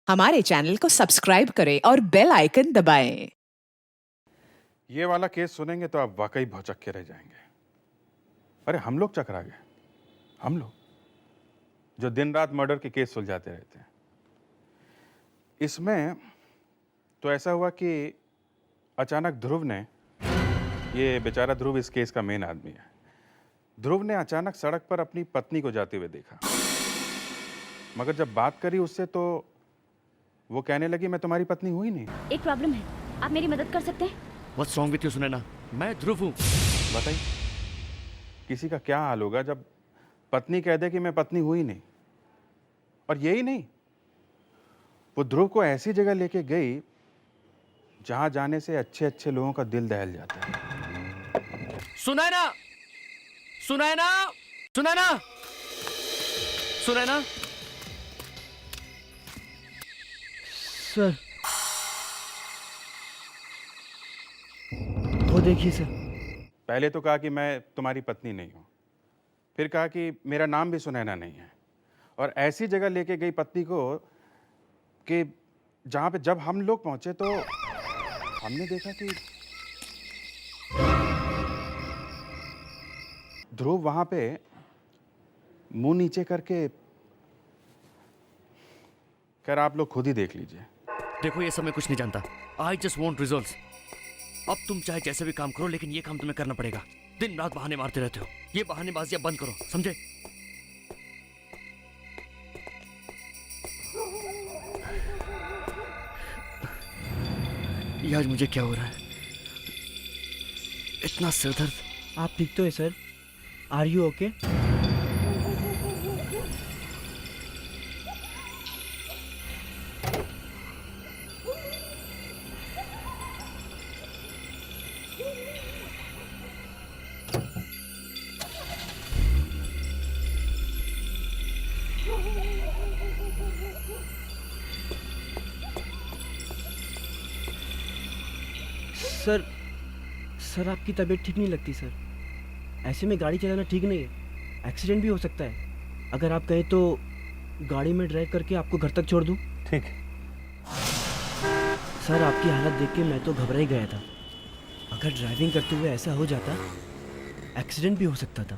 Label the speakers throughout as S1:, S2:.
S1: हमारे चैनल को सब्सक्राइब करें और बेल आइकन दबाएं।
S2: ये वाला केस सुनेंगे तो आप वाकई भौचक्के के रह जाएंगे। अरे हम लोग चकरा गए, हम लोग जो दिन रात मर्डर के केस सुलझाते रहते हैं। इसमें तो ऐसा हुआ कि अचानक ध्रुव ने, ये बेचारा ध्रुव इस केस का मेन आदमी है, ध्रुव ने अचानक सड़क पर अपनी पत्नी को जाते हुए देखा। मगर जब बात करी उससे तो वो कहने लगी मैं तुम्हारी पत्नी हुई नहीं।
S3: एक प्रॉब्लम है, आप मेरी मदद कर सकते हैं?
S4: What's wrong with you Sunaina? मैं ध्रुव हूँ।
S2: बताइए किसी का क्या हाल होगा जब पत्नी कह दे कि मैं पत्नी हुई नहीं। और यही नहीं, वो ध्रुव को ऐसी जगह लेके गई जहां जाने से अच्छे अच्छे लोगों का दिल दहल जाता है।
S4: सुनैना, सुनैना, सुनैना, सुनैना।
S5: सर, वो देखिए सर।
S2: पहले तो कहा कि मैं तुम्हारी पत्नी नहीं हूं, फिर कहा कि मेरा नाम भी सुनैना नहीं है, और ऐसी जगह लेके गई पत्नी को कि जहां पे जब हम लोग पहुंचे तो हमने देखा कि ध्रुव वहां पे मुंह नीचे करके, खैर आप लोग खुद ही देख लीजिए।
S4: देखो ये सब मैं कुछ नहीं जानता। I just want results। अब तुम चाहे जैसे भी काम करो, लेकिन ये काम तुम्हें करना पड़ेगा। दिन रात बहाने मारते रहते हो, ये बहानेबाजी अब बंद करो, समझे? ये आज मुझे क्या हो रहा है? इतना सिरदर्द।
S5: आप ठीक तो है sir? Are you okay? Sir, sir आपकी तबीयत ठीक नहीं लगती सर। ऐसे में गाड़ी चलाना ठीक नहीं है, एक्सीडेंट भी हो सकता है। अगर आप कहें तो गाड़ी में ड्राइव करके आपको घर तक छोड़ दूं?
S2: ठीक है।
S5: सर आपकी हालत देख के मैं तो घबरा ही गया था। अगर ड्राइविंग करते हुए ऐसा हो जाता, एक्सीडेंट भी हो सकता था।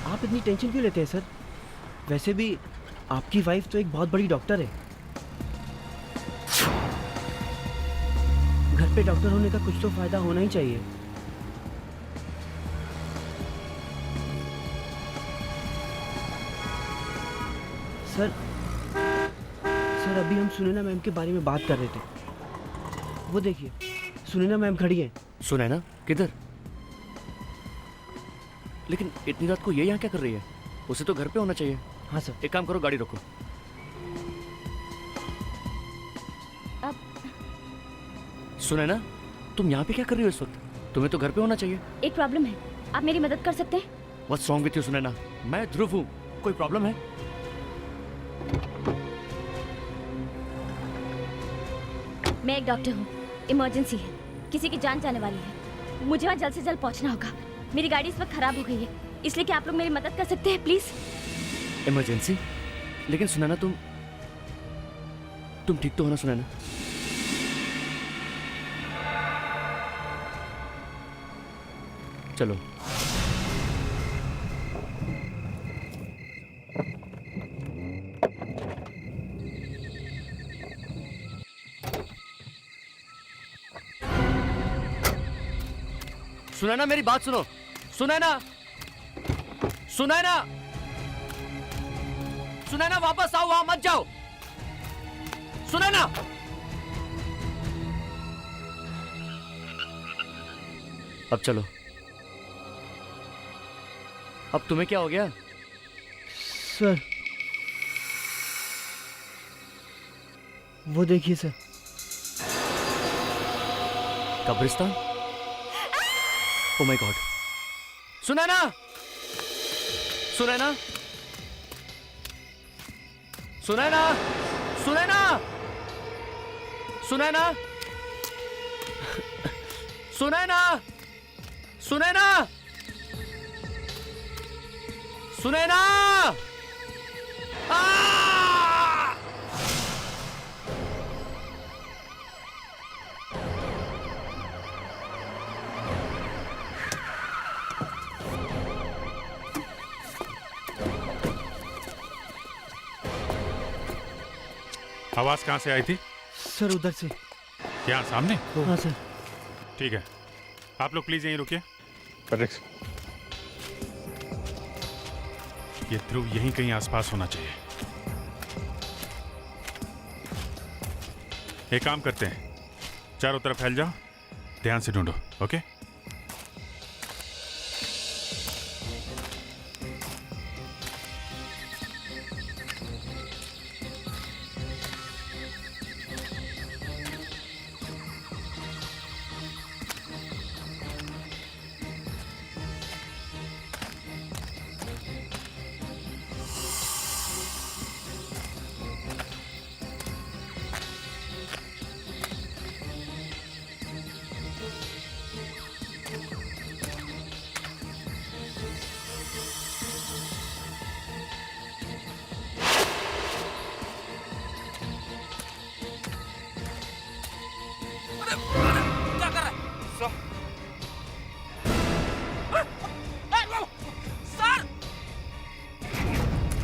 S5: आप इतनी टेंशन क्यों लेते हैं सर? वैसे भी आपकी वाइफ तो एक बहुत बड़ी डॉक्टर है। घर पे डॉक्टर होने का कुछ तो फायदा होना ही चाहिए। सर, सर अभी हम सुनैना मैम के बारे में बात कर रहे थे। वो देखिए, सुनैना मैम खड़ी हैं।
S4: सुनैना किधर? लेकिन इतनी रात को ये यहाँ क्या कर रही है? उसे तो घर पे होना चाहिए।
S5: हाँ सर।
S4: एक काम करो, गाड़ी रोको।
S3: अब
S4: सुनैना, तुम यहाँ पे क्या कर रही हो इस वक्त? तुम्हें तो घर पे होना चाहिए।
S3: एक प्रॉब्लम है, आप मेरी मदद कर सकते हैं?
S4: What's wrong with you Sunaina? मैं ध्रुव हूँ। कोई प्रॉब्लम है?
S3: मैं एक डॉक्टर हूँ, इमरजेंसी है, किसी की जान जाने वाली है, मुझे वहाँ जल्द से जल्द पहुँचना होगा। मेरी गाड़ी इस वक्त खराब हो गई है, इसलिए क्या आप लोग मेरी मदद कर सकते हैं प्लीज?
S4: इमरजेंसी? लेकिन सुनैना, तुम ठीक तो हो ना सुनैना? चलो। सुनैना मेरी बात सुनो। सुनैना, सुनैना, सुनैना वापस आओ, वहां मत जाओ। सुनैना, अब चलो। अब तुम्हें क्या हो गया?
S5: सर, वो देखिए सर।
S4: कब्रिस्तान? Oh my god. Sunaina, Sunaina, Sunaina, Sunaina, Sunaina, Sunaina, Sunaina, Sunaina! आ!
S2: आवाज कहाँ से आई थी?
S5: सर उधर से।
S2: यहाँ सामने?
S5: हाँ सर।
S2: ठीक है, आप लोग प्लीज यहीं रुकिए। ये ध्रुव यहीं कहीं आसपास होना चाहिए। एक काम करते हैं, चारों तरफ फैल जाओ, ध्यान से ढूंढो। ओके?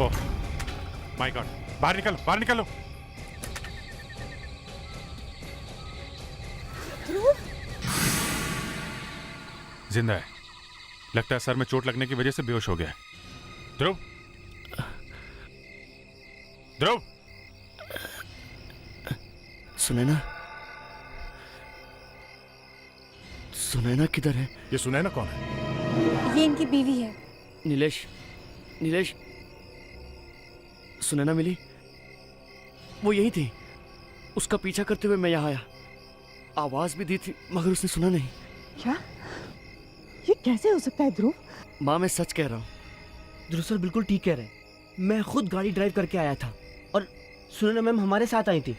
S2: ओह माय गॉड, बाहर निकलो, बाहर निकलो। जिंदा है, लगता है सर में चोट लगने की वजह से बेहोश हो गया है। ध्रुव, ध्रुव!
S4: सुनैना, सुनैना किधर है?
S2: ये सुनैना कौन है?
S3: ये इनकी बीवी है।
S4: नीलेश, नीलेश, सुनैना मिली? वो यही थी। उसका पीछा करते हुए मैं यहाँ आया, आवाज भी दी थी मगर उसने सुना नहीं।
S1: क्या? ये कैसे हो सकता है ध्रुव?
S4: माँ मैं सच कह रहा हूँ।
S5: ध्रुव सर बिल्कुल ठीक कह रहे हैं। मैं खुद गाड़ी ड्राइव करके आया था और सुनैना मैम हमारे साथ आई थी।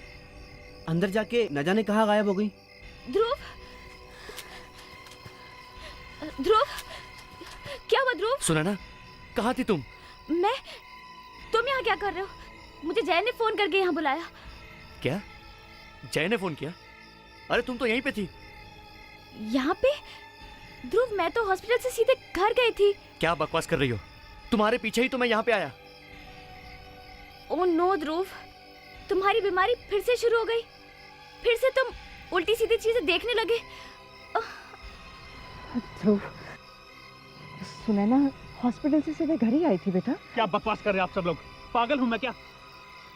S5: अंदर जाके न जाने कहाँ गायब हो गई।
S3: ध्रुव, ध्रुव, क्या हुआ ध्रुव?
S4: सुनैना, कहाँ थी तुम?
S3: तुम यहाँ क्या कर रहे हो? मुझे जय ने फोन करके यहाँ बुलाया।
S4: क्या? जय ने फोन किया? अरे तुम तो यहीं पे थी।
S3: यहाँ पे? ध्रुव मैं तो हॉस्पिटल से सीधे घर गई थी।
S4: क्या बकवास कर रही हो? तुम्हारे पीछे ही तो मैं यहाँ पे आया।
S3: ओह नो ध्रुव, तुम्हारी बीमारी फिर से शुरू हो गई। फिर से तुम उल्टी सीधी चीजें देखने लगे।
S1: ध्रुव, सुनैना हॉस्पिटल से सीधे घर ही आई थी बेटा।
S6: क्या बकवास कर रहे हैं आप सब लोग? पागल हूं मैं क्या?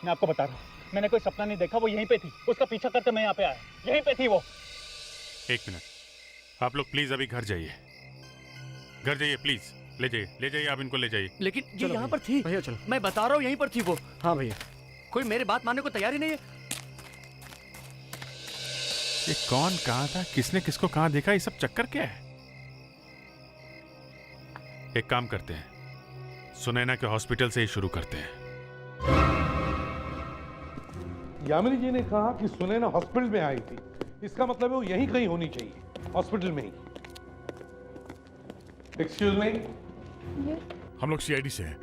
S6: मैं आपको बता रहा हूँ, मैंने कोई सपना नहीं देखा। वो यहीं पे थी, उसका पीछा करते मैं यहाँ पे आया। यहीं पे थी वो।
S2: एक मिनट, आप लोग प्लीज अभी घर जाइए, घर जाइए प्लीज। ले जाइए, ले जाइए, आप इनको ले जाइए।
S4: लेकिन ये यहाँ पर थी।
S5: भैया चलो।
S4: मैं बता रहा हूँ यहीं पर थी वो।
S5: हाँ भैया।
S4: कोई मेरी बात मानने को तैयार ही नहीं है।
S2: ये कौन कहाँ था, किसने किसको कहाँ देखा, ये सब चक्कर क्या है? एक काम करते हैं, सुनैना के हॉस्पिटल से ही शुरू करते हैं।
S7: यामिनी जी ने कहा कि सुनैना हॉस्पिटल में आई थी, इसका मतलब है वो यहीं कहीं होनी चाहिए, हॉस्पिटल में ही। एक्सक्यूज मी,
S8: हम लोग सीआईडी से हैं।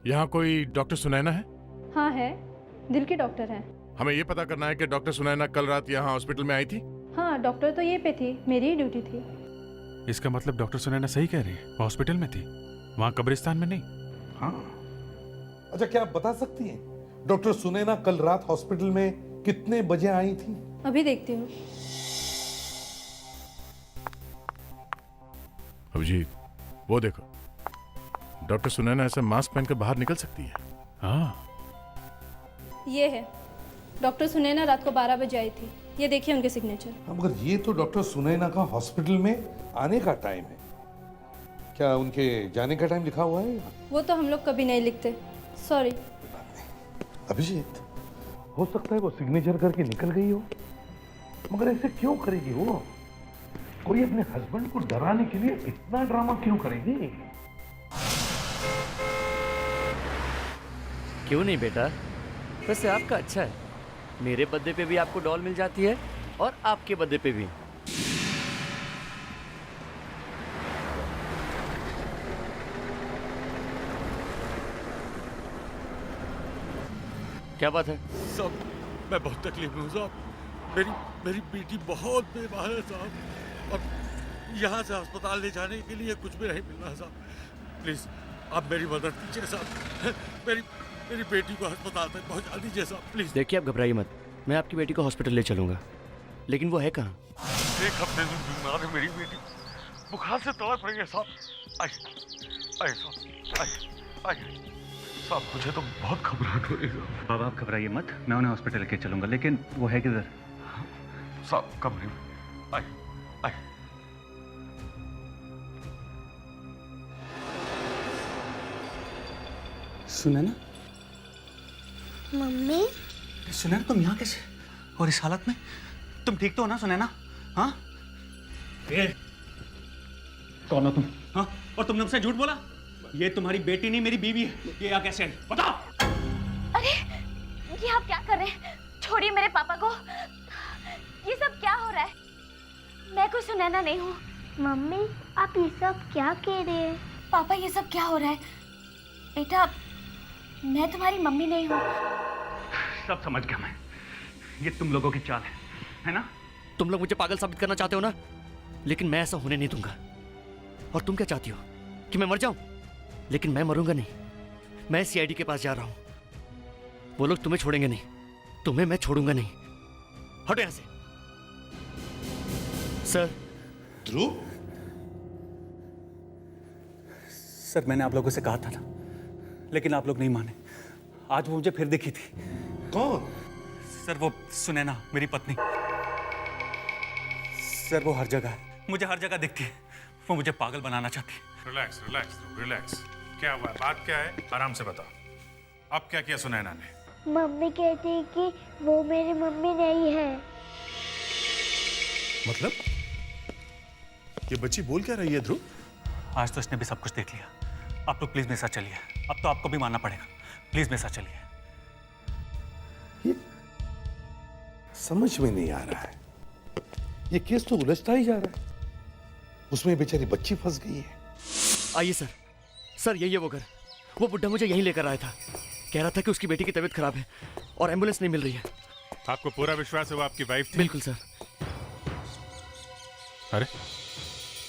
S8: यहाँ कोई डॉक्टर सुनैना है?
S9: हाँ है, दिल के डॉक्टर हैं।
S8: हमें ये पता करना है कि डॉक्टर सुनैना कल रात यहाँ हॉस्पिटल में आई थी।
S9: हाँ डॉक्टर तो ये पे थी, मेरी ही ड्यूटी थी।
S2: इसका मतलब डॉक्टर सुनैना सही कह रही है, वो हॉस्पिटल में थी, वहां कब्रिस्तान में नहीं।
S7: हाँ। अच्छा, क्या आप बता सकती हैं डॉक्टर सुनैना कल रात हॉस्पिटल में कितने बजे आई थी?
S9: अभी देखती हूँ।
S8: अभिजीत, वो देखो, डॉक्टर सुनैना ऐसे मास्क पहनकर बाहर निकल सकती है।
S2: हाँ,
S9: ये है, डॉक्टर सुनैना रात को 12 बजे आई थी। ये देखिए उनके सिग्नेचर।
S7: मगर ये तो डॉक्टर सुनैना का हॉस्पिटल में आने का टाइम है, क्या उनके जाने का टाइम लिखा हुआ है?
S9: वो तो हम लोग कभी नहीं लिखते, सॉरी।
S7: अभिजीत, हो सकता है वो सिग्नेचर करके निकल गई हो, मगर ऐसे क्यों करेगी वो? कोई अपने हस्बैंड को डराने के लिए इतना ड्रामा क्यों करेगी?
S4: क्यों नहीं बेटा, वैसे आपका अच्छा है। मेरे बर्थडे पे भी आपको डॉल मिल जाती है और आपके बर्थडे पे भी। क्या बात है?
S10: साहब मैं बहुत तकलीफ में हूँ साहब। मेरी बेटी बहुत बीमार है साहब। अब यहाँ से अस्पताल ले जाने के लिए कुछ भी नहीं मिल रहा साहब। प्लीज़ आप मेरी मदद कीजिए साहब। मेरी बेटी को अस्पताल तक पहुँचा दीजिए साहब प्लीज़।
S4: देखिए आप घबराइए मत, मैं आपकी बेटी को हॉस्पिटल ले चलूँगा, लेकिन वो है कहाँ?
S10: 1 हफ्ते से बीमार है मेरी बेटी, बुखार से तड़प रही है साहब। आइए साहब, आइए साहब, मुझे तो बहुत घबराहट हो रही है।
S6: बाबा आप घबराइए मत, मैं उन्हें हॉस्पिटल लेके चलूंगा, लेकिन वो है किधर?
S10: साहब कमरे में। आइए।
S6: सुनैना,
S11: मम्मी
S6: सुनैना तुम यहाँ कैसे और इस हालत में? तुम ठीक तो हो ना सुनैना? हाँ? कौन हो तुम? हाँ? और तुमने मुझसे झूठ बोला? ये तुम्हारी बेटी नहीं मेरी बीवी है। ये यहाँ कैसे आई? बताओ।
S3: अरे ये आप क्या कर रहे हैं? छोड़िए मेरे पापा को। ये सब क्या हो रहा है? मैं कोई सुनैना नहीं हूँ।
S11: मम्मी आप ये सब क्या कह रहे हैं?
S3: पापा ये सब क्या हो रहा है? बेटा मैं तुम्हारी मम्मी नहीं हूँ।
S6: सब समझ गया मैं। ये तुम लोगों की चाल है ना?
S4: तुम लोग मुझे पागल साबित करना चाहते हो ना, लेकिन मैं ऐसा होने नहीं दूंगा। और तुम क्या चाहती हो कि मैं मर जाऊं? लेकिन मैं मरूंगा नहीं। मैं सीआईडी के पास जा रहा हूं। वो लोग तुम्हें छोड़ेंगे नहीं, तुम्हें मैं छोड़ूंगा नहीं। हटो यहां से। सर।
S7: ध्रुव,
S6: सर मैंने आप लोगों से कहा था ना, लेकिन आप लोग नहीं माने। आज वो मुझे फिर दिखी थी।
S7: कौन?
S6: सर वो सुनैना, मेरी पत्नी। सर वो हर जगह है, मुझे हर जगह दिखती है। वो मुझे पागल बनाना चाहती है।
S8: Relax relax relax. क्या हुआ, बात क्या है, आराम से बताओ। अब क्या किया सुनैना ने?
S11: मम्मी कहती है कि वो मेरी मम्मी नहीं है।
S8: मतलब ये बच्ची बोल क्या रही है ध्रुव?
S6: आज तो इसने भी सब कुछ देख लिया। आप लोग प्लीज मेरे साथ चलिए। अब तो आपको भी मानना पड़ेगा। प्लीज मेरे साथ चलिए।
S7: ये समझ में नहीं आ रहा है। ये केस तो उलझता ही जा रहा है। उसमें बेचारी बच्ची फंस गई है।
S4: आइए सर। सर यही है वो घर। वो बुड्ढा मुझे यहीं लेकर आया था। कह रहा था कि उसकी बेटी की तबीयत खराब है और एम्बुलेंस नहीं मिल रही है।
S8: आपको पूरा विश्वास है वो आपकी वाइफ थी?
S4: बिल्कुल सर।
S8: अरे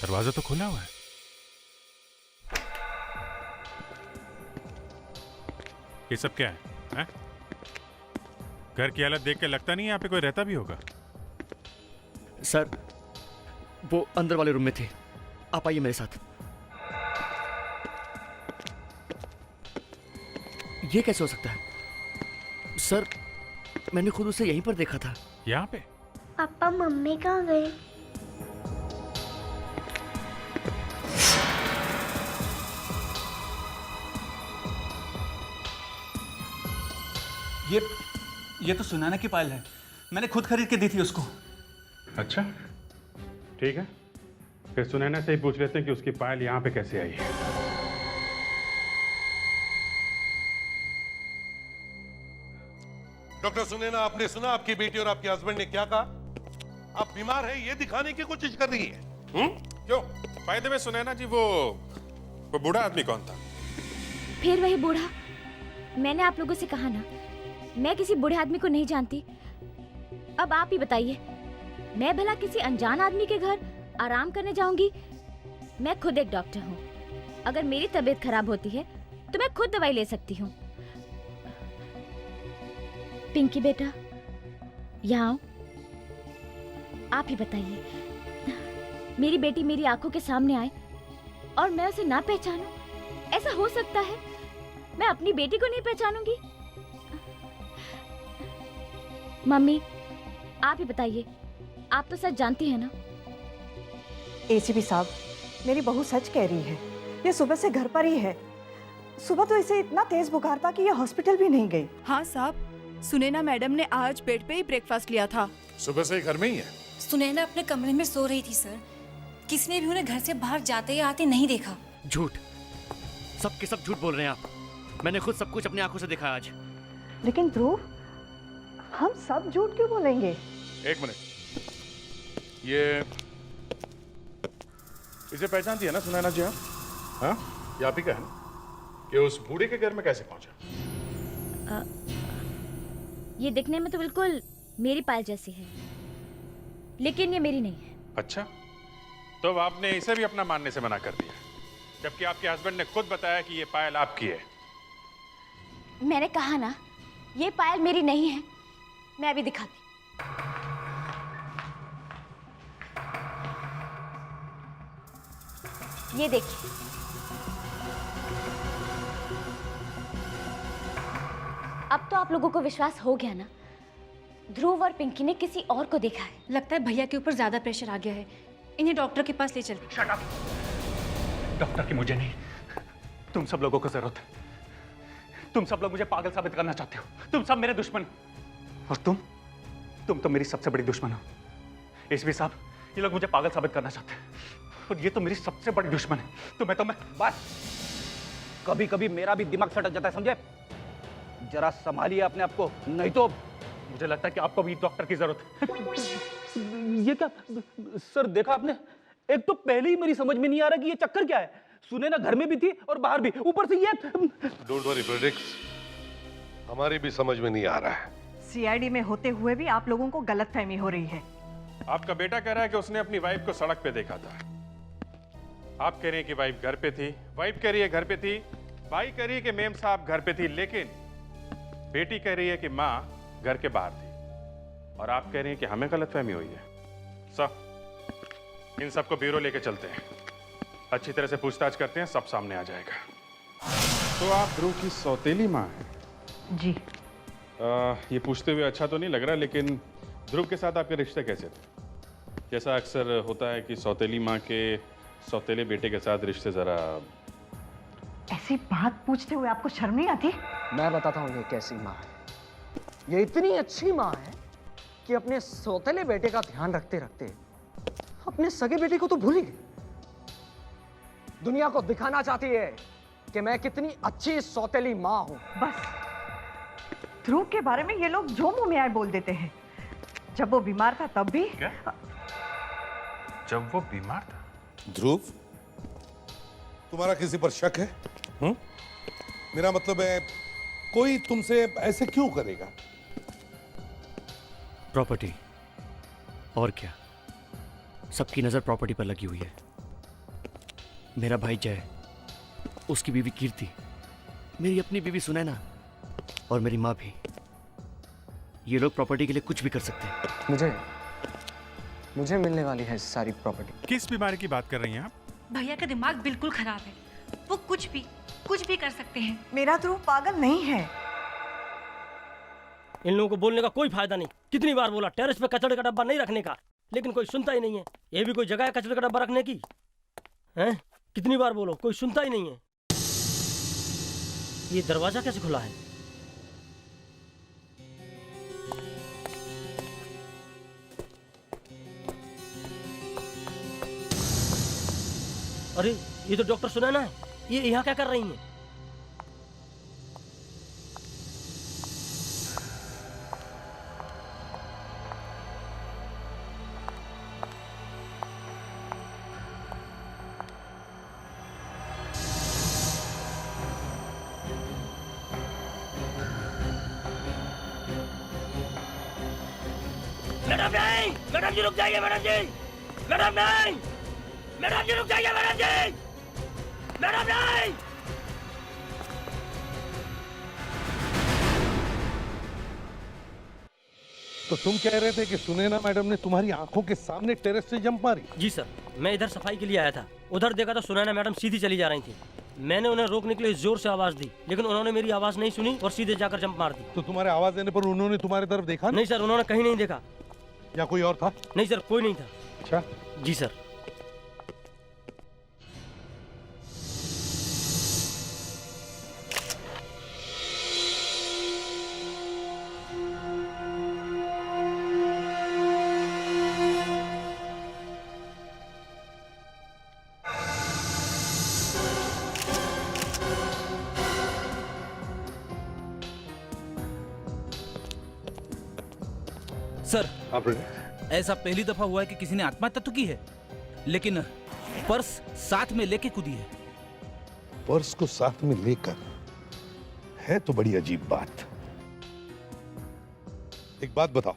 S8: दरवाजा तो खुला हुआ है। ये सब क्या है? घर की हालत देख के लगता नहीं है यहाँ पे कोई रहता भी होगा।
S4: सर वो अंदर वाले रूम में थे। आप आइए मेरे साथ। ये कैसे हो सकता है? सर मैंने खुद उसे यहीं पर देखा था।
S8: यहाँ पे?
S11: पापा मम्मी कहाँ गए?
S6: ये तो सुनैना की पायल है। मैंने खुद खरीद के दी थी उसको।
S2: अच्छा ठीक है, फिर सुनैना से ही पूछ लेते हैं कि उसकी पायल यहाँ पे कैसे आई है।
S7: डॉक्टर सुनैना, आपने सुना आपकी बेटी और आपके हस्बैंड ने क्या कहा? आप बीमार है ये दिखाने की कोशिश कर रही है।
S2: क्यों? फायदे में सुनैना जी वो बूढ़ा आदमी कौन था?
S3: फिर वही बूढ़ा। मैंने आप लोगों से कहा ना, मैं किसी बूढ़े आदमी को नहीं जानती। अब आप ही बताइए, मैं भला किसी अनजान आदमी के घर आराम करने जाऊंगी? मैं खुद एक डॉक्टर हूँ। अगर मेरी तबीयत खराब होती है तो मैं खुद दवाई ले सकती हूँ। पिंकी बेटा यहाँ आओ। आप ही बताइए, मेरी बेटी मेरी आंखों के सामने आए और मैं उसे ना पहचानूं? ऐसा हो सकता है? मैं अपनी बेटी को नहीं पहचानूंगी? मम्मी आप ही बताइए, आप तो सच जानती हैं ना?
S1: एसीपी साहब, मेरी बहू सच कह रही है। ये सुबह से घर पर ही है। सुबह तो इसे इतना तेज बुखार था कि ये हॉस्पिटल भी नहीं गई।
S12: हाँ साहब, सुनैना मैडम ने आज बेड पे ही ब्रेकफास्ट लिया था।
S8: सुबह से ही घर में ही है?
S13: सुनैना अपने कमरे में सो रही थी सर। किसी ने भी उन्हें घर से बाहर जाते या आते नहीं देखा।
S4: झूठ, सब के सब झूठ बोल रहे हैं आप। मैंने खुद सब कुछ अपनी आंखों से देखा आज।
S1: लेकिन ध्रुव, हम सब झूठ क्यों बोलेंगे?
S8: एक मिनट, ये इसे पहचानती है ना सुनैना जी? हाँ, ये आप ही का है ना? कि उस बूढ़े के घर में कैसे पहुंचा?
S3: ये दिखने में तो बिल्कुल मेरी पायल जैसी है, लेकिन ये मेरी नहीं है।
S2: अच्छा, तो अब आपने इसे भी अपना मानने से मना कर दिया, जबकि आपके हस्बैंड ने खुद बताया कि ये पायल आपकी है।
S3: मैंने कहा ना, ये पायल मेरी नहीं है। मैं अभी दिखाती। ये देखिए, अब तो आप लोगों को विश्वास हो गया ना, ध्रुव और पिंकी ने किसी और को देखा है।
S13: लगता है भैया के ऊपर ज्यादा प्रेशर आ गया है, इन्हें डॉक्टर के पास ले चलते।
S6: Shut up. डॉक्टर की मुझे नहीं, तुम सब लोगों को जरूरत है। तुम सब लोग मुझे पागल साबित करना चाहते हो। तुम सब मेरे दुश्मन, और तुम तो मेरी सबसे बड़ी दुश्मन हो। एसपी साहब, ये लोग मुझे पागल साबित करना चाहते हैं, और ये तो मेरी सबसे बड़ी दुश्मन है। मैं
S14: बस, कभी कभी मेरा भी दिमाग सटक जाता है, समझे? जरा संभालिए अपने आप को, नहीं तो
S6: मुझे लगता है कि आपको भी डॉक्टर की जरूरत है।
S14: ये क्या सर, देखा आपने? एक तो पहले ही मेरी समझ में नहीं आ रहा कि ये चक्कर क्या है। सुनैना घर में भी थी और बाहर भी, ऊपर से ये।
S7: डोंट वरी प्रेडिक्स, हमारी भी समझ में नहीं आ रहा है।
S1: सीआईडी में होते हुए भी आप लोगों को गलतफहमी हो रही है।
S2: आपका बेटा कह रहा है कि उसने अपनी वाइफ को सड़क पे देखा था। आप कह रही हैं कि वाइफ घर पे थी, वाइफ कह रही है घर पे थी, भाई कह रही है कि मेम साहब घर पे थी, लेकिन बेटी कह रही है कि माँ घर के बाहर थी, और आप कह रही हैं कि हमें गलतफहमी हुई है। सर, इन सबको ब्यूरो लेके चलते हैं, अच्छी तरह से पूछताछ करते हैं, सब सामने आ जाएगा। तो आप ध्रुव की सौतेली माँ हैं?
S1: जी।
S2: ये पूछते हुए अच्छा तो नहीं लग रहा, लेकिन ध्रुव के साथ आपके रिश्ते कैसे थे? जैसा अक्सर होता है कि सौतेली माँ के सौतेले बेटे के साथ रिश्ते जरा।
S1: ऐसी बात पूछते हुए आपको शर्म नहीं आती?
S15: मैं बताता हूँ ये कैसी माँ है। ये इतनी अच्छी माँ है कि अपने सौतेले बेटे का ध्यान रखते रखते अपने सगे बेटे को तो भूल ही गई। दुनिया को दिखाना चाहती है कि मैं कितनी अच्छी सौतेली माँ हूं।
S1: बस, ध्रुव के बारे में ये लोग जो मुंह में आए बोल देते हैं। जब वो बीमार था तब भी।
S2: क्या? जब वो बीमार था?
S7: ध्रुव, तुम्हारा किसी पर शक है? मेरा मतलब है, कोई तुमसे ऐसे क्यों करेगा?
S4: प्रॉपर्टी, और क्या? सबकी नजर प्रॉपर्टी पर लगी हुई है। मेरा भाई जय, उसकी बीवी कीर्ति, मेरी अपनी बीवी सुनैना, और मेरी माँ भी। ये लोग प्रॉपर्टी के लिए कुछ भी कर सकते हैं।
S15: मुझे मिलने वाली है सारी प्रॉपर्टी।
S2: किस बीमारी की बात कर रही हैं आप?
S13: भैया का दिमाग बिल्कुल खराब है, वो कुछ भी कर सकते हैं।
S1: मेरा ध्रुव पागल नहीं है।
S5: इन लोगों को बोलने का कोई फायदा नहीं। कितनी बार बोला टेरेस पे कचड़े का डब्बा नहीं रखने का, लेकिन कोई सुनता ही नहीं है। ये भी कोई जगह है कचड़े का डब्बा रखने की? हैं? कितनी बार बोलो, कोई सुनता ही नहीं है। ये दरवाजा कैसे खुला है? अरे, ये तो डॉक्टर सुनैना है। ये यहाँ क्या कर रही हैं? मैडम नहीं, मैडम जी रुक जाइए, मैडम जी, मैडम नहीं, मैडम जी रुक जाइए, मैडम जी, मैडम नहीं।
S7: तो तुम कह रहे थे कि सुनैना मैडम ने तुम्हारी आंखों के सामने टेरेस से जंप मारी?
S5: जी सर, मैं इधर सफाई के लिए आया था। उधर देखा तो सुनैना मैडम सीधी चली जा रही थी। मैंने उन्हें रोकने के लिए जोर से आवाज दी, लेकिन उन्होंने मेरी आवाज नहीं सुनी और सीधे जाकर जंप मार दी।
S7: तो तुम्हारे आवाज देने पर उन्होंने तुम्हारी तरफ देखा?
S5: नहीं सर, उन्होंने कहीं नहीं देखा।
S7: या कोई और था?
S5: नहीं सर, कोई नहीं था।
S7: अच्छा
S5: जी सर।
S16: सर, ऐसा पहली दफा हुआ है कि किसी ने आत्महत्या तो की है, लेकिन पर्स साथ में लेके कूदी है।
S7: पर्स को साथ में लेकर? है तो बड़ी अजीब बात। एक बात बताओ,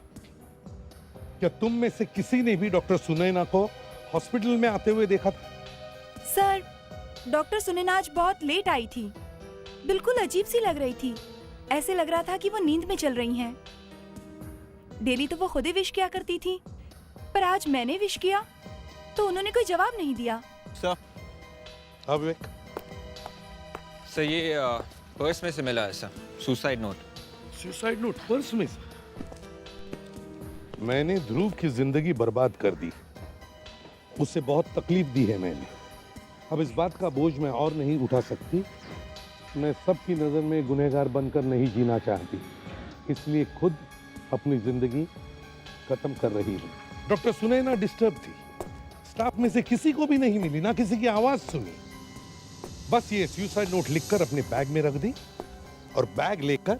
S7: क्या तुम में से किसी ने भी डॉक्टर सुनैना को हॉस्पिटल में आते हुए देखा था?
S12: सर, डॉक्टर सुनैना आज बहुत लेट आई थी। बिल्कुल अजीब सी लग रही थी। ऐसे लग रहा था कि वो नींद में चल रही हैं। डेली तो वो खुद ही विश किया करती थी, पर आज मैंने विश किया तो उन्होंने कोई जवाब नहीं दिया।
S17: सर,
S7: हाँ विवेक।
S17: सर ये पर्स में से मिला है sir, suicide note.
S7: Suicide note purse में से? मैंने ध्रुव की जिंदगी बर्बाद कर दी, उसे बहुत तकलीफ दी है मैंने। अब इस बात का बोझ मैं और नहीं उठा सकती। मैं सबकी नजर में गुनहगार बनकर नहीं जीना चाहती, इसलिए खुद अपनी जिंदगी खत्म कर रही हूँ। डॉक्टर सुनैना डिस्टर्ब थी, स्टाफ में से किसी को भी नहीं मिली, ना किसी की आवाज सुनी। बस ये सुसाइड नोट लिखकर अपने बैग में रख दी और बैग लेकर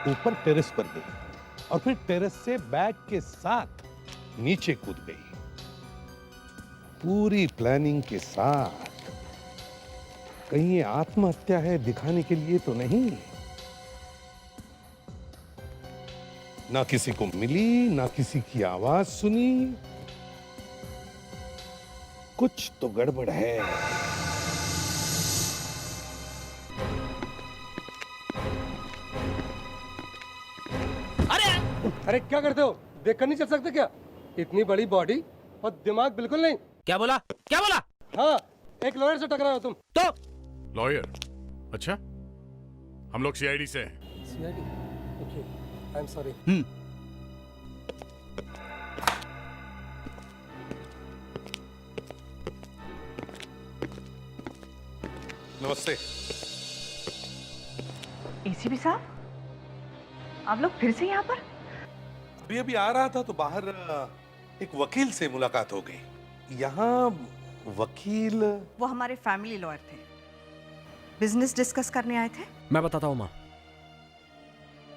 S7: ऊपर टेरेस पर गई और फिर टेरेस से बैग के साथ नीचे कूद गई, पूरी प्लानिंग के साथ। कहीं ये आत्महत्या है दिखाने के लिए तो नहीं। ना किसी को मिली, ना किसी की आवाज सुनी। कुछ तो गड़बड़ है।
S18: अरे क्या करते हो? देखकर नहीं चल सकते क्या? इतनी बड़ी बॉडी और दिमाग बिल्कुल नहीं।
S16: क्या बोला? क्या बोला?
S18: हाँ, एक लॉयर से टकराए हो तुम।
S16: तो
S8: लॉयर? अच्छा, हम लोग सीआईडी से हैं।
S18: CID? Okay, I am sorry.
S7: नमस्ते।
S1: एसीपी साहब, आप लोग फिर से यहाँ पर?
S7: अभी अभी आ रहा था तो बाहर एक वकील से मुलाकात हो गई। यहाँ वकील?
S1: वो हमारे फैमिली लॉयर थे, बिजनेस डिस्कस करने आए थे।
S19: मैं बताता हूँ माँ,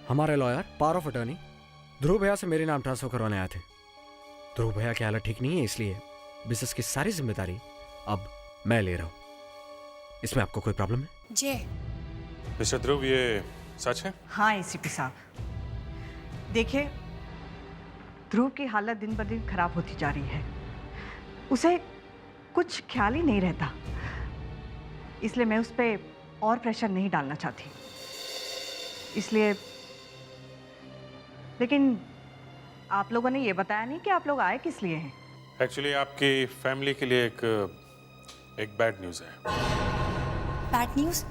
S19: हमारे लॉयर पावर ऑफ अटर्नी ध्रुव भैया से मेरे नाम ट्रांसफर करवाने आए थे। ध्रुव भैया की हालत ठीक नहीं है, इसलिए बिजनेस की सारी जिम्मेदारी अब मैं ले रहा हूँ। इसमें आपको कोई प्रॉब्लम है?
S13: जय
S2: मिस्टर ध्रुव, ये सच है?
S1: हाँ एसीपी साहब, देखिए ध्रुव की हालत दिन ब दिन खराब होती जा रही है। उसे कुछ ख्याल ही नहीं रहता, इसलिए मैं उस पर और प्रेशर नहीं डालना चाहती। इसलिए, लेकिन आप लोगों ने ये बताया नहीं कि आप लोग आए किस लिए हैं।
S2: एक्चुअली आपकी फैमिली के लिए एक बैड न्यूज़ है।
S13: Bad news?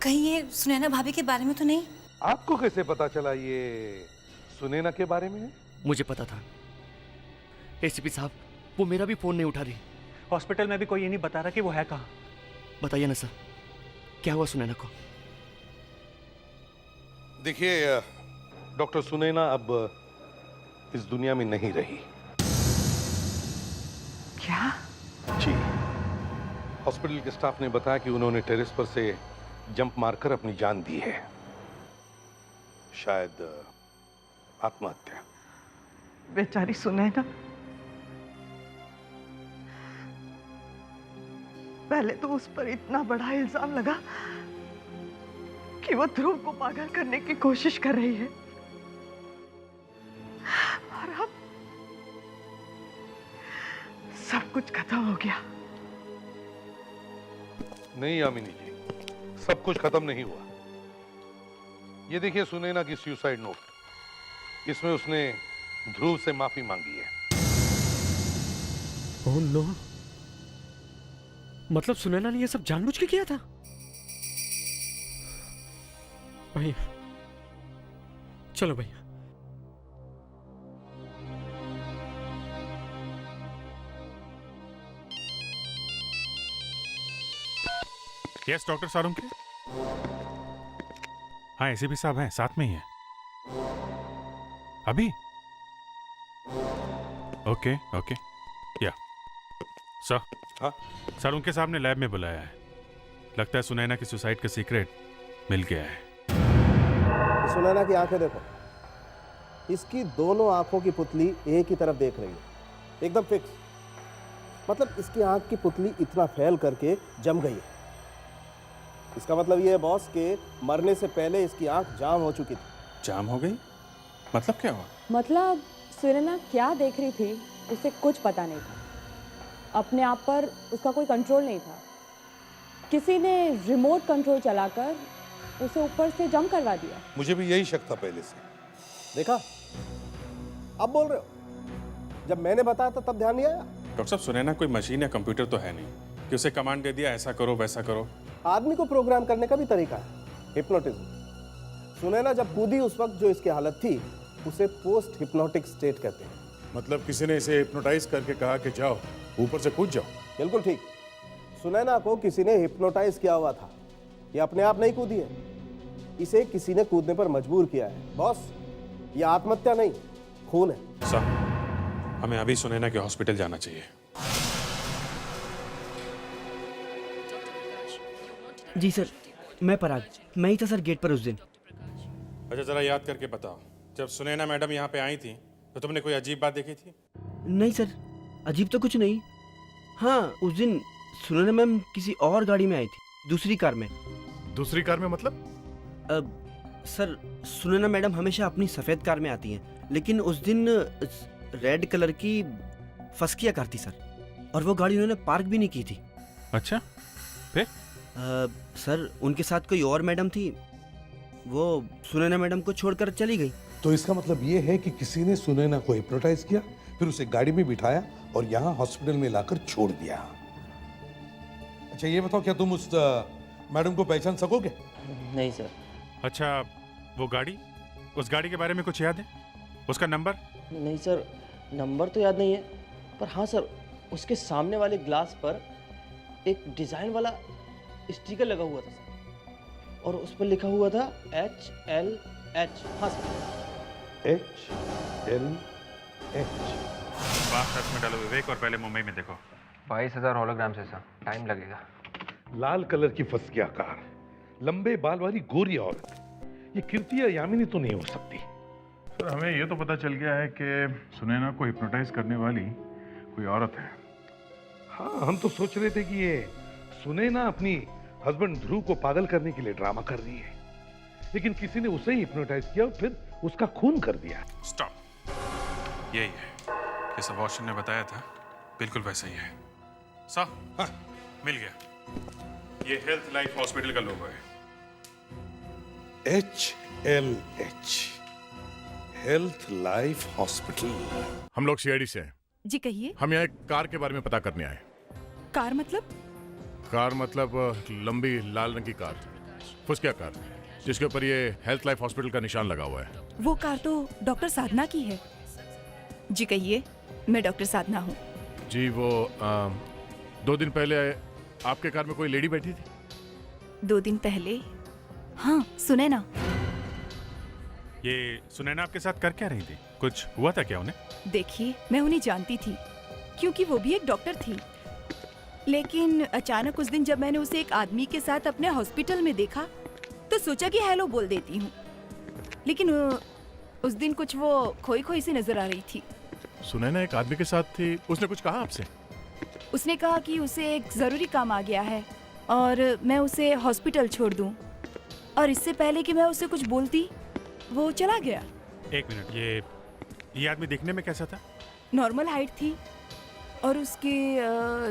S13: कहीं ये सुनैना भाभी के बारे में तो नहीं?
S7: आपको कैसे पता चला ये सुनैना के बारे में है?
S4: मुझे पता था। एसीपी साहब, वो मेरा भी फोन नहीं उठा रही।
S6: हॉस्पिटल में भी कोई ये नहीं बता रहा कि वो है कहाँ।
S4: बताइए ना सर, क्या हुआ सुनैना को?
S7: देखिए डॉक्टर सुनैना अब इस दुनिया में नहीं रही।
S1: क्या?
S7: जी, हॉस्पिटल के स्टाफ ने बताया कि उन्होंने टेरेस पर से जंप मारकर अपनी जान दी है। शायद आत्महत्या।
S1: बेचारी सुनैना, पहले तो उस पर इतना बड़ा इल्जाम लगा कि वो ध्रुव को पागल करने की कोशिश कर रही है, और अब सब कुछ खत्म हो गया।
S7: नहीं यामिनी जी, सब कुछ खत्म नहीं हुआ। ये देखिए सुनैना की सुसाइड नोट, इसमें उसने ध्रुव से माफी मांगी है।
S19: ओह नो, मतलब सुनैना ने ये सब जानबूझ के किया था? भैया, चलो भैया।
S2: Yes doctor Sarunke. हाँ एसीपी साहब हैं, साथ में ही हैं अभी। Okay okay, yeah sir.
S7: हाँ
S2: सारुंके साहब ने लैब में बुलाया है। लगता है सुनैना की सुसाइड का सीक्रेट मिल गया है।
S20: सुनैना की आंखें देखो, इसकी दोनों आंखों की पुतली एक ही तरफ देख रही है, एकदम फिक्स। मतलब इसकी आंख की पुतली इतना फैल करके जम गई है। इसका मतलब ये है बॉस के मरने से पहले इसकी आंख जाम हो चुकी थी।
S2: जाम हो गई? मतलब क्या हुआ?
S21: मतलब सुनैना क्या देख रही थी उसे कुछ पता नहीं था। अपने आप पर उसका कोई कंट्रोल नहीं था। किसी ने रिमोट कंट्रोल चलाकर उसे ऊपर से जंप करवा दिया।
S7: मुझे भी यही शक था पहले से।
S20: देखा, अब बोल रहे हो? जब मैंने बताया था तब ध्यान नहीं आया?
S2: डॉक्टर साहब, सुनैना कोई मशीन या कंप्यूटर तो है नहीं कि उसे कमांड दे दिया ऐसा करो वैसा करो।
S20: आदमी को प्रोग्राम करने का भी तरीका है, हिप्नोटिज्म। सुनैना जब कूदी उस वक्त जो इसकी हालत थी उसे पोस्ट हिप्नोटिक स्टेट कहते हैं।
S8: मतलब किसी ने इसे हिप्नोटाइज करके कहा कि जाओ ऊपर से कूद जाओ।
S20: बिल्कुल ठीक। सुनैना को किसी ने हिप्नोटाइज किया हुआ था। ये अपने आप नहीं कूदी है, इसे किसी ने कूदने पर मजबूर किया है। बॉस, ये आत्महत्या नहीं, खून है।
S2: सर, हमें अभी सुनैना के हॉस्पिटल जाना चाहिए।
S5: जी सर, मैं पराग, मैं ही था सर गेट पर उस दिन।
S2: अच्छा, जरा याद करके बताओ, जब सुनैना मैडम यहाँ पे आई थी तो तुमने कोई अजीब बात देखी थी?
S5: नहीं सर, अजीब तो कुछ नहीं। हाँ, उस दिन सुनैना मैम किसी और गाड़ी में आई थी, दूसरी कार में।
S8: दूसरी कार में मतलब?
S5: सर, सुनैना मैडम हमेशा अपनी सफ़ेद कार में आती हैं, लेकिन उस दिन रेड कलर की फस्किया कार थी सर, और वो गाड़ी उन्होंने पार्क भी नहीं की थी।
S2: अच्छा, फिर?
S5: सर, उनके साथ कोई और मैडम थी, वो सुनैना मैडम को छोड़कर चली गई।
S7: तो इसका मतलब ये है कि किसी ने सुनैना को हिप्नोटाइज किया, फिर उसे गाड़ी में बिठाया और यहाँ हॉस्पिटल में लाकर छोड़ दिया। अच्छा, ये बताओ, क्या तुम उस मैडम को पहचान सकोगे?
S5: नहीं सर।
S2: अच्छा, वो गाड़ी, उस गाड़ी के बारे में कुछ याद है? उसका नंबर?
S5: नहीं सर, नंबर तो याद नहीं है, पर हाँ सर, उसके सामने वाले ग्लास पर एक डिज़ाइन वाला स्टिकर लगा हुआ था सर, और उस पर लिखा हुआ था HLH। हाँ सर,
S7: HLH।
S2: बात में डालो विवेक, और पहले मुंबई में देखो।
S17: 22,000 होलोग्राम से सर, टाइम लगेगा।
S7: लाल कलर की फस्किया कार, लंबे बाल वाली गोरी औरत, ये कीर्ति या यामिनी तो नहीं हो सकती।
S8: सर, हमें ये तो पता चल गया है कि सुनैना को हिप्नोटाइज करने वाली कोई औरत है।
S7: हाँ, हम तो सोच रहे थे कि ये सुनैना अपनी हस्बैंड ध्रुव को पागल करने के लिए ड्रामा कर रही है, लेकिन किसी ने उसे ही हिप्नोटाइज किया और फिर उसका खून कर दिया।
S2: स्टॉप, यही है जैसा वॉशन ने बताया था, बिल्कुल वैसा ही है। सर, हाँ, मिल गया। ये हेल्थ लाइफ हॉस्पिटल का लोगो है।
S7: HLH, health life hospital.
S8: हम लोग सीआईडी से हैं।
S12: जी कहिए।
S8: हम यहाँ एक कार के बारे में पता करने आए।
S12: कार मतलब?
S8: कार मतलब लंबी लाल रंग की कार, फुसकिया कार, जिसके ऊपर ये हेल्थ लाइफ हॉस्पिटल का निशान लगा हुआ है।
S12: वो कार तो डॉक्टर साधना की है। जी कहिए, मैं डॉक्टर साधना हूँ।
S8: जी, वो 2 दिन पहले आपके कार में कोई लेडी बैठी थी?
S12: 2 दिन पहले? हाँ, सुनैना।
S2: ये सुनैना आपके साथ कर क्या रही थी? कुछ हुआ था क्या उन्हें?
S12: देखिए, मैं उन्हें जानती थी क्योंकि वो भी एक डॉक्टर थी, लेकिन अचानक उस दिन जब मैंने उसे एक आदमी के साथ अपने हॉस्पिटल में देखा तो सोचा कि हेलो बोल देती हूँ, लेकिन उस दिन कुछ वो खोई खोई सी नजर आ रही थी।
S8: सुनैना एक आदमी के साथ थी, उसने कुछ कहा आपसे?
S12: उसने कहा कि उसे एक जरूरी काम आ गया है और मैं उसे हॉस्पिटल छोड़ दूं, और इससे पहले कि मैं उसे कुछ बोलती वो चला गया।
S2: एक मिनट, ये आदमी दिखने में कैसा था?
S12: नॉर्मल हाइट थी और उसके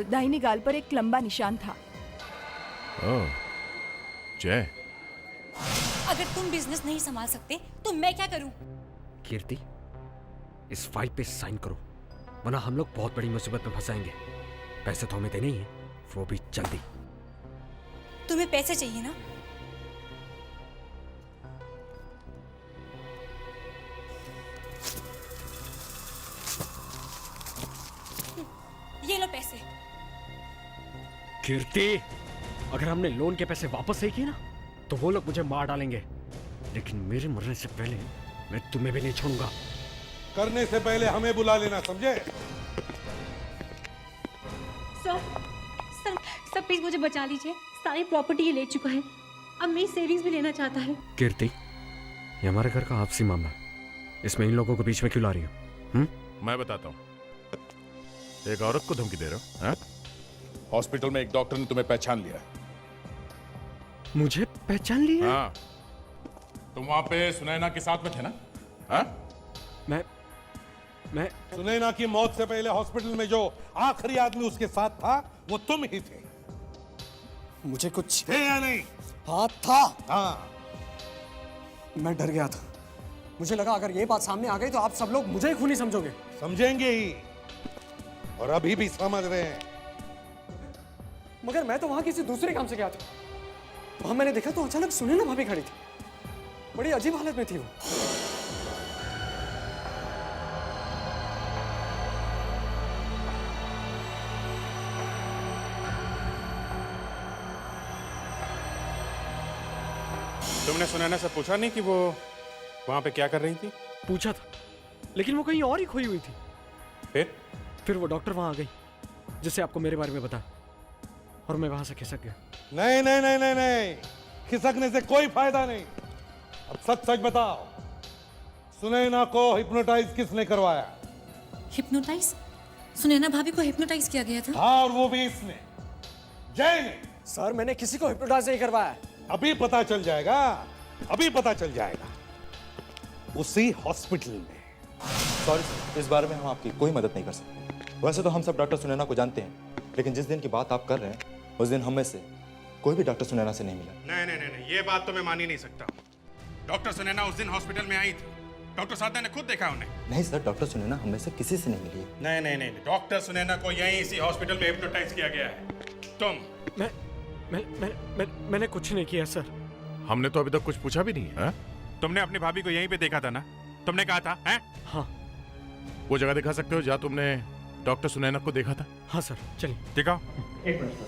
S12: दाहिने गाल पर एक लंबा निशान था।
S8: ओह, जय।
S13: अगर तुम बिजनेस नहीं संभाल सकते तो मैं क्या करूं?
S19: कीर्ति, इस फाइल पे साइन करो, वरना हम लोग बहुत बड़ी मुसीबत में फंसाएंगे। पैसे तो हमें देने ही है, वो भी जल्दी।
S13: तुम्हें पैसे चाहिए ना? ये लो पैसे।
S19: कीर्ति, अगर हमने लोन के पैसे वापस नहीं किए ना तो वो लोग मुझे मार डालेंगे, लेकिन मेरे मरने से पहले मैं तुम्हें भी नहीं छोड़ूंगा।
S7: करने से पहले हमें बुला लेना, समझे?
S13: सर, सर, सर प्लीज मुझे बचा लीजिए। सारी प्रॉपर्टी ये ले चुका है, अब मेरी सेविंग्स भी लेना चाहता है।
S19: कीर्ति, ये हमारे घर का आपसी मामला है, इसमें इन लोगों को बीच में क्यों ला रही हो?
S8: मैं बताता हूँ। एक औरत को धमकी दे रहे हो? हॉस्पिटल में एक डॉक्टर ने तुम्हें पहचान लिया।
S19: मुझे पहचान लिया?
S8: हाँ, तुम वहां पे सुनैना के साथ में थे ना? हाँ?
S19: मैं
S7: सुनैना की मौत से पहले हॉस्पिटल में जो आखिरी आदमी उसके साथ था वो तुम ही थे।
S5: मुझे कुछ
S7: थे या नहीं?
S5: हाँ था।
S7: हाँ।
S5: मैं डर गया था। मुझे लगा अगर ये बात सामने आ गई तो आप सब लोग मुझे ही खूनी समझोगे।
S7: समझेंगे ही, और अभी भी समझ रहे हैं।
S5: मगर मैं तो वहां किसी दूसरे काम से गया था। वहां मैंने देखा तो अचानक सुनैना भाभी खड़ी थी। बड़ी अजीब हालत में थी वो।
S2: तुमने सुनैना से पूछा नहीं कि वो वहां पे क्या कर रही थी?
S19: पूछा था, लेकिन वो कहीं और ही खोई हुई थी।
S2: फिर
S19: वो डॉक्टर वहां आ गई जिससे आपको मेरे बारे में बता, और मैं वहां से खिसक गया।
S7: नहीं नहीं नहीं नहीं नहीं, खिसकने से कोई फायदा नहीं। अब सच सच बताओ, सुनैना को हिप्नोटाइज किसने करवाया?
S13: हिप्नोटाइज? सुनैना भाभी को हिप्नोटाइज किया गया था?
S7: हाँ, और वो भी इसने, जय ने।
S5: सर मैंने किसी को हिप्नोटाइज नहीं करवाया।
S7: अभी पता चल जाएगा, अभी पता चल जाएगा। उसी हॉस्पिटल में।
S9: सॉरी सर, इस बारे में हम आपकी कोई मदद नहीं कर सकते। वैसे तो हम सब डॉक्टर सुनैना को जानते हैं, लेकिन जिस दिन की बात आप कर रहे हैं उस दिन हम में से कोई भी डॉक्टर सुनैना से नहीं मिला।
S2: नहीं नहीं नहीं, ये बात तो मैं मान ही नहीं सकता। डॉक्टर सुनैना उस दिन हॉस्पिटल में आई थी, डॉक्टर साधना ने खुद देखा उन्हें।
S9: नहीं सर, डॉक्टर सुनैना हम में से किसी से नहीं मिली।
S2: नहीं नहीं नहीं, डॉक्टर सुनैना को यहीं इसी हॉस्पिटल में हिप्नोटाइज किया गया है।
S19: मैंने कुछ नहीं किया सर।
S8: हमने तो अभी तक कुछ पूछा भी नहीं है।
S2: तुमने अपनी भाभी को यहीं पे देखा था ना? तुमने कहा था, हैं?
S19: हाँ।
S8: वो जगह दिखा सकते हो जहाँ तुमने डॉक्टर सुनैना को देखा था?
S19: हाँ सर, चलिए
S2: दिखाओ।
S9: एक मिनट सर,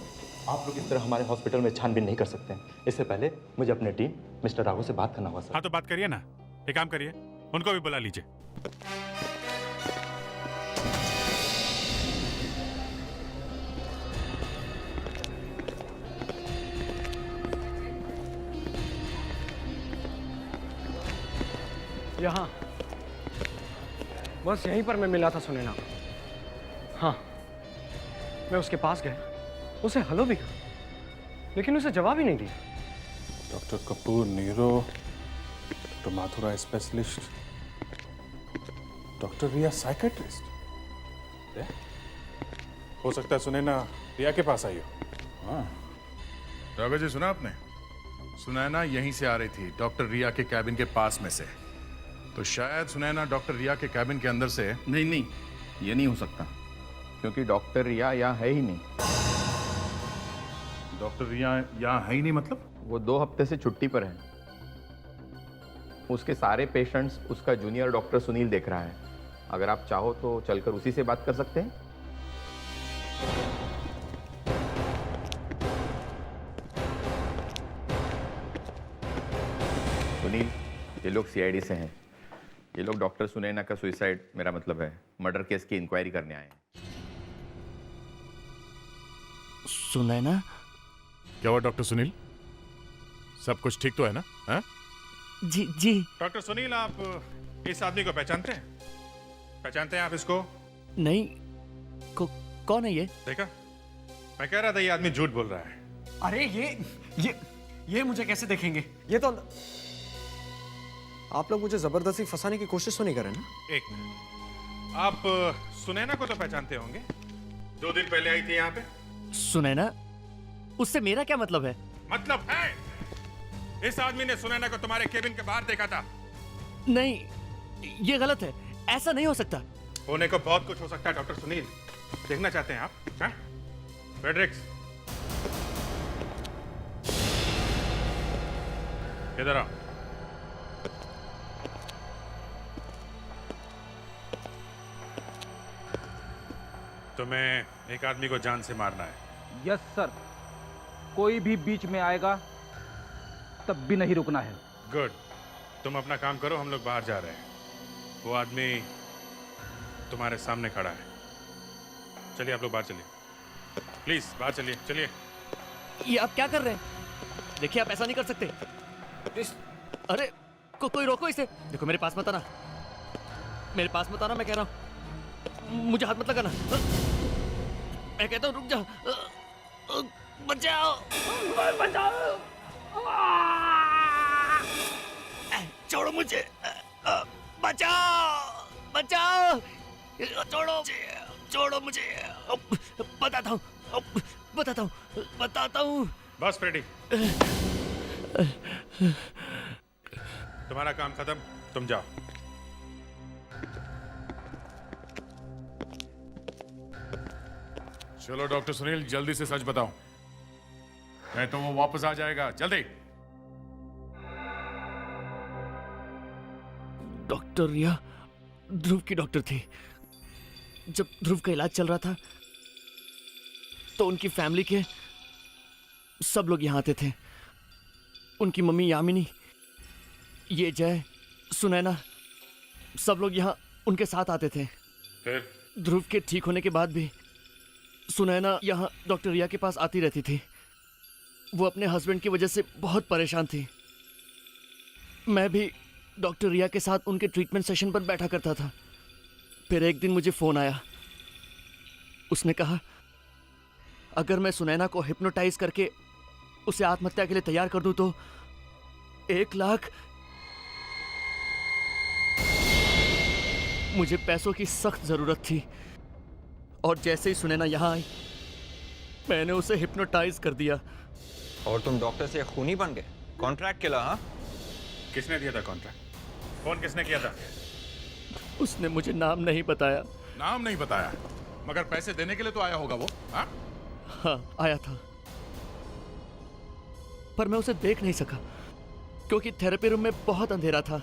S9: आप लोग इस तरह हमारे हॉस्पिटल में छानबीन नहीं कर सकते हैं। इससे पहले मुझे अपनी टीम मिस्टर राघव से बात करना होगा सर।
S2: हाँ तो बात करिए ना, एक काम करिए, उनको भी बुला लीजिए।
S19: यहाँ बस यहीं पर मैं मिला था सुनैना। हाँ, मैं उसके पास गया, उसे हेलो भी कहा, लेकिन उसे जवाब ही नहीं दिया।
S2: Doctor Kapoor, neuro, doctor Mathura specialist, doctor Riya psychiatrist. हो सकता है सुनैना रिया के पास आई हो।
S8: हाँ, राघव जी सुना आपने? सुनैना यहीं से आ रही थी, डॉक्टर रिया के कैबिन के पास में से। तो शायद सुनैना डॉक्टर रिया के कैबिन के अंदर से।
S22: नहीं, ये नहीं हो सकता, क्योंकि डॉक्टर रिया यहाँ है ही नहीं।
S8: डॉक्टर रिया यहाँ है ही नहीं मतलब?
S22: वो 2 हफ्ते से छुट्टी पर है। उसके सारे पेशेंट्स उसका जूनियर डॉक्टर सुनील देख रहा है। अगर आप चाहो तो चलकर उसी से बात कर सकते हैं। सुनील, ये लोग सीआईडी से हैं। ये लोग डॉक्टर सुनैना का सुसाइड, मेरा मतलब है मर्डर केस की इंक्वायरी करने आए हैं।
S4: सुनैना?
S8: क्या हुआ डॉक्टर सुनील? सब कुछ ठीक तो है ना? है?
S4: जी।
S2: डॉक्टर सुनील, आप इस आदमी को पहचानते हैं? पहचानते हैं आप इसको?
S4: नहीं। कौन है ये?
S2: देखा, मैं कह रहा था ये आदमी झूठ बोल रहा है।
S5: अरे ये मुझे कैसे देखेंगे? ये तो आप लोग मुझे जबरदस्ती फंसाने की कोशिश तो नहीं कर रहे ना?
S2: एक मिनट, आप सुनैना को तो पहचानते होंगे, 2 दिन पहले आई थी यहाँ पे।
S4: सुनैना? उससे मेरा क्या मतलब है?
S2: मतलब है, इस आदमी ने सुनैना को तुम्हारे केबिन के बाहर देखा था।
S4: नहीं, ये गलत है, ऐसा नहीं हो सकता।
S2: होने को बहुत कुछ हो सकता है डॉक्टर सुनील। देखना चाहते हैं आप? हाँ? फ्रेडरिक्स, इधर आओ। तुम्हें एक आदमी को जान से मारना है।
S14: यस सर, कोई भी बीच में आएगा तब भी नहीं रुकना है।
S2: गुड, तुम अपना काम करो, हम लोग बाहर जा रहे हैं। वो आदमी तुम्हारे सामने खड़ा है। चलिए आप लोग बाहर चलिए, प्लीज बाहर चलिए। चलिए।
S4: ये आप क्या कर रहे हैं? देखिए, आप ऐसा नहीं कर सकते प्लीज। अरे कोई रोको इसे। देखो, मेरे पास मत आना, मेरे पास मत आना, मैं कह रहा हूँ। मुझे हाथ मत लगाना, मैं कहता हूँ रुक जाओ। बचाओ, बचाओ, छोड़ो मुझे, बचाओ, बचाओ, छोड़ो छोड़ो मुझे। बताता हूँ बताता हूँ।
S2: बस फ्रेडी, तुम्हारा काम खत्म, तुम जाओ।
S8: चलो डॉक्टर सुनील, जल्दी से सच बताओ, नहीं तो वो वापस आ जाएगा। जल्दी।
S4: डॉक्टर रिया ध्रुव की डॉक्टर थी। जब ध्रुव का इलाज चल रहा था तो उनकी फैमिली के सब लोग यहाँ आते थे। उनकी मम्मी यामिनी, ये जय, सुनैना, सब लोग यहाँ उनके साथ आते थे।
S2: फिर
S4: ध्रुव के ठीक होने के बाद भी सुनैना यहाँ डॉक्टर रिया के पास आती रहती थी। वो अपने हस्बैंड की वजह से बहुत परेशान थी। मैं भी डॉक्टर रिया के साथ उनके ट्रीटमेंट सेशन पर बैठा करता था। फिर एक दिन मुझे फोन आया। उसने कहा अगर मैं सुनैना को हिप्नोटाइज करके उसे आत्महत्या के लिए तैयार कर दूं तो 1 लाख। मुझे पैसों की सख्त जरूरत थी और जैसे ही सुनैना यहाँ आई मैंने उसे हिप्नोटाइज कर दिया।
S17: और तुम डॉक्टर से खूनी बन गए? कॉन्ट्रैक्ट केला? हाँ,
S2: किसने दिया था कॉन्ट्रैक्ट? फोन किसने किया था?
S4: उसने मुझे नाम नहीं बताया।
S8: नाम नहीं बताया, मगर पैसे देने के लिए तो आया होगा वो।
S4: हाँ आया था, पर मैं उसे देख नहीं सका क्योंकि थेरेपी रूम में बहुत अंधेरा था।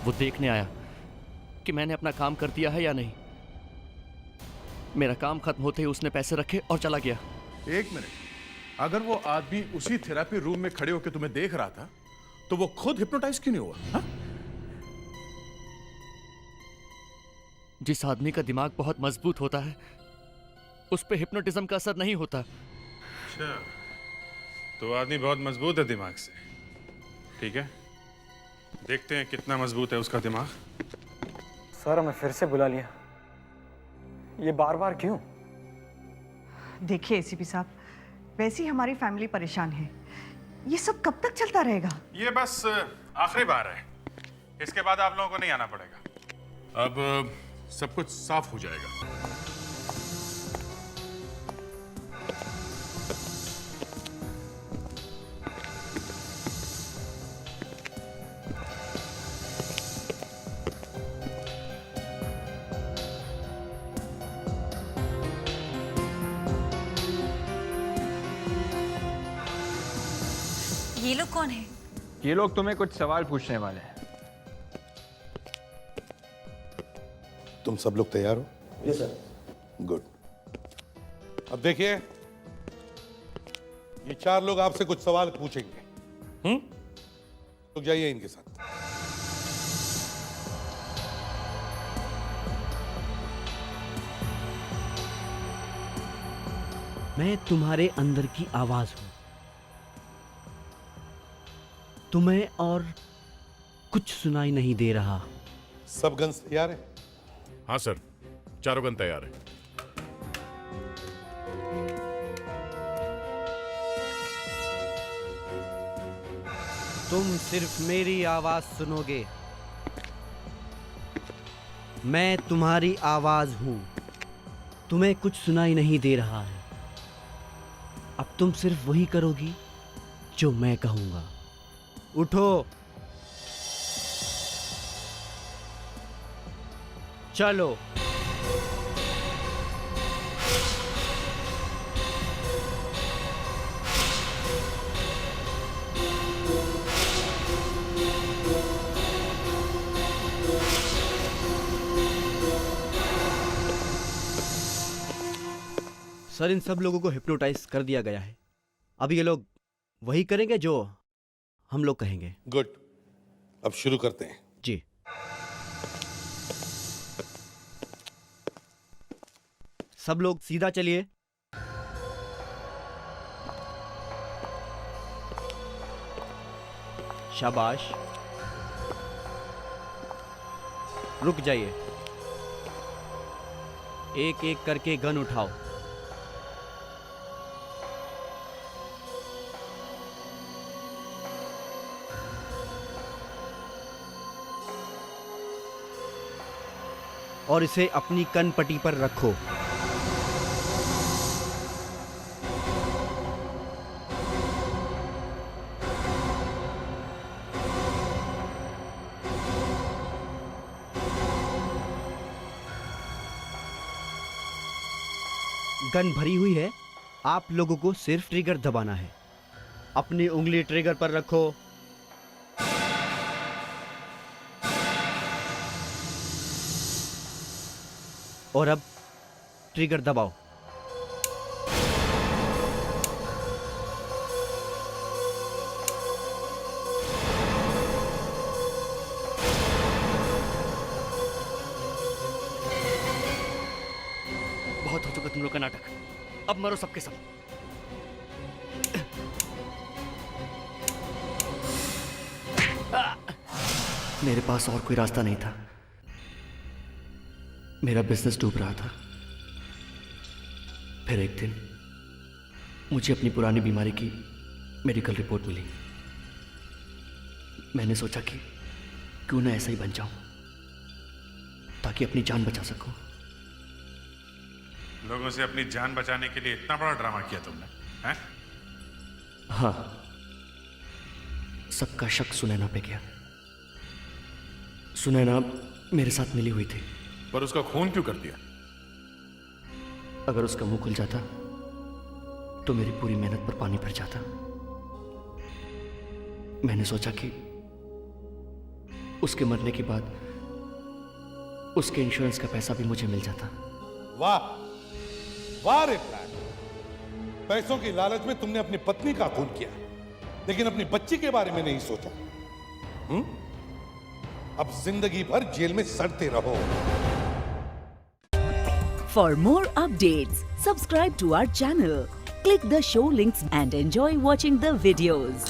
S4: वो देखने आया कि मैंने अपना काम कर दिया है या नहीं। मेरा काम खत्म होते ही उसने पैसे रखे और चला गया।
S8: एक मिनट, अगर वो आदमी उसी थेरेपी रूम में खड़े होकर तुम्हें देख रहा था तो वो खुद हिप्नोटाइज क्यों नहीं हुआ? हा?
S4: जिस आदमी का दिमाग बहुत मजबूत होता है उस पे हिप्नोटिज्म का असर नहीं होता।
S2: अच्छा, तो आदमी बहुत मजबूत है दिमाग से। ठीक है, देखते हैं कितना मजबूत है उसका दिमाग।
S15: सर हमें फिर से बुला लिया, ये बार बार क्यों?
S1: देखिए एसीपी साहब, वैसे ही हमारी फैमिली परेशान है। ये सब कब तक चलता रहेगा?
S2: ये बस आखिरी बार है, इसके बाद आप लोगों को नहीं आना पड़ेगा।
S8: अब सब कुछ साफ हो जाएगा।
S13: ये लोग कौन है?
S17: ये लोग तुम्हें कुछ सवाल पूछने वाले हैं।
S7: तुम सब लोग तैयार हो?
S20: Yes sir.
S7: गुड। अब देखिए, ये 4 लोग आपसे कुछ सवाल पूछेंगे। तो जाइए इनके साथ।
S5: मैं तुम्हारे अंदर की आवाज हूं। तुम्हें और कुछ सुनाई नहीं दे रहा।
S7: सब गन्स तैयार है?
S8: हाँ सर, चारों गन तैयार है।
S5: तुम सिर्फ मेरी आवाज सुनोगे। मैं तुम्हारी आवाज हूं। तुम्हें कुछ सुनाई नहीं दे रहा है। अब तुम सिर्फ वही करोगी जो मैं कहूंगा। उठो, चलो। सर, इन सब लोगों को हिप्नोटाइज कर दिया गया है। अब ये लोग वही करेंगे जो हम लोग कहेंगे।
S7: गुड, अब शुरू करते हैं।
S5: जी। सब लोग सीधा चलिए। शाबाश। रुक जाइए। एक एक करके गन उठाओ। और इसे अपनी कनपट्टी पर रखो। गन भरी हुई है, आप लोगों को सिर्फ ट्रिगर दबाना है। अपनी उंगली ट्रिगर पर रखो। और अब ट्रिगर दबाओ।
S4: बहुत हो चुका तुम लोग का नाटक, अब मरो सबके सब। मेरे पास और कोई रास्ता नहीं था। मेरा बिजनेस डूब रहा था। फिर एक दिन मुझे अपनी पुरानी बीमारी की मेडिकल रिपोर्ट मिली। मैंने सोचा कि क्यों ना ऐसा ही बन जाऊं ताकि अपनी जान बचा सकूं।
S8: लोगों से अपनी जान बचाने के लिए इतना बड़ा ड्रामा किया तुमने, हैं?
S4: हाँ, सबका शक सुनैना पे गया। सुनैना मेरे साथ मिली हुई थी।
S8: पर उसका खून क्यों कर दिया?
S4: अगर उसका मुंह खुल जाता तो मेरी पूरी मेहनत पर पानी फिर जाता। मैंने सोचा कि उसके मरने के बाद उसके इंश्योरेंस का पैसा भी मुझे मिल जाता।
S7: वाह वाह रे प्लान। पैसों की लालच में तुमने अपनी पत्नी का खून किया, लेकिन अपनी बच्ची के बारे में नहीं सोचा। अब जिंदगी भर जेल में सड़ते रहो।
S10: For more updates, subscribe to our channel, click the show links and enjoy watching the videos.